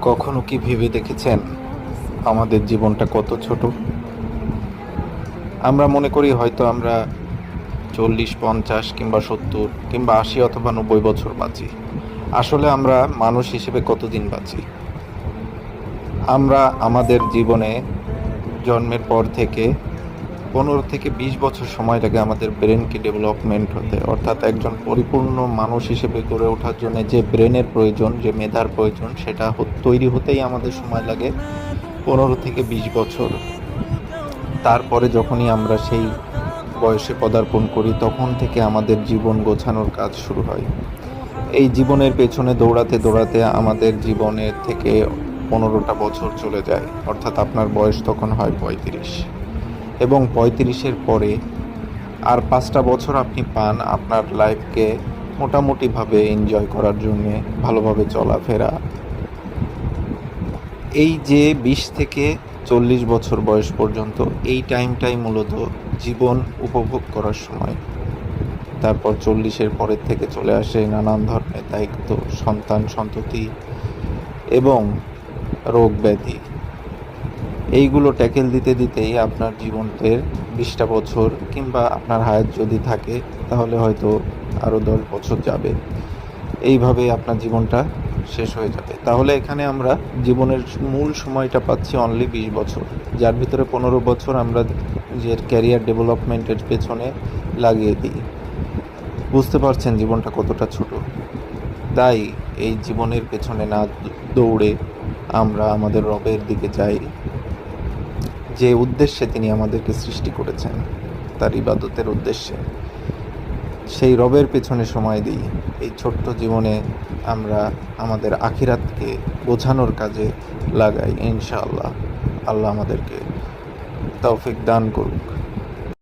কখনো কি ভেবে দেখেছেন আমাদের জীবনটা কত ছোট? আমরা মনে করি হয়তো আমরা 40, 50 কিংবা 70 কিংবা 80 অথবা 90 বছর বাঁচি। আসলে আমরা মানুষ হিসেবে কতদিন বাঁচি? আমরা আমাদের জীবনে জন্মের পর থেকে 15 থেকে 20 বছর সময় লাগে আমাদের ব্রেনকে ডেভেলপমেন্ট হতে, অর্থাৎ একজন পরিপূর্ণ মানুষ হিসেবে গড়ে ওঠার জন্য যে ব্রেনের প্রয়োজন, যে মেধার প্রয়োজন, সেটা তৈরি হতেই আমাদের সময় লাগে 15 থেকে 20 বছর। তারপরে যখনই আমরা সেই বয়সে পদার্পণ করি তখন থেকে আমাদের জীবন গোছানোর কাজ শুরু হয়। এই জীবনের পেছনে দৌড়াতে দৌড়াতে আমাদের জীবনের থেকে 15টা বছর চলে যায়, অর্থাৎ আপনার বয়স তখন হয় 35। এবং 35-এর পরে আর 5টা বছর আপনি পান আপনার লাইফকে মোটামুটিভাবে এনজয় করার জন্যে, ভালোভাবে চলাফেরা। এই যে 20 থেকে 40 বছর বয়স পর্যন্ত এই টাইমটাই মূলত জীবন উপভোগ করার সময়। তারপর 40-এর পরের থেকে চলে আসে নানান ধরনের দায়িত্ব, সন্তান সন্ততি এবং রোগ ব্যাধি। এইগুলো ট্যাকেল দিতে দিতেই আপনার জীবনের 20টা বছর, কিংবা আপনার হায়াত যদি থাকে তাহলে হয়তো আরও 10 বছর যাবে। এইভাবে আপনার জীবনটা শেষ হয়ে যাবে। তাহলে এখানে আমরা জীবনের মূল সময়টা পাচ্ছি অনলি 20 বছর, যার ভিতরে 15 বছর আমরা নিজের ক্যারিয়ার ডেভেলপমেন্টের পেছনে লাগিয়ে দিই। বুঝতে পারছেন জীবনটা কতটা ছোট? তাই এই জীবনের পেছনে না দৌড়ে আমরা আমাদের রবের দিকে যাই, যে উদ্দেশ্যে তিনি আমাদেরকে সৃষ্টি করেছেন, তার ইবাদতের উদ্দেশ্যে। সেই রবের পেছনে সময় দিই। এই ছোট্ট জীবনে আমরা আমাদের আখিরাতকে বোঝানোর কাজে লাগাই। ইনশাআল্লাহ আল্লাহ আমাদেরকে তৌফিক দান করুক।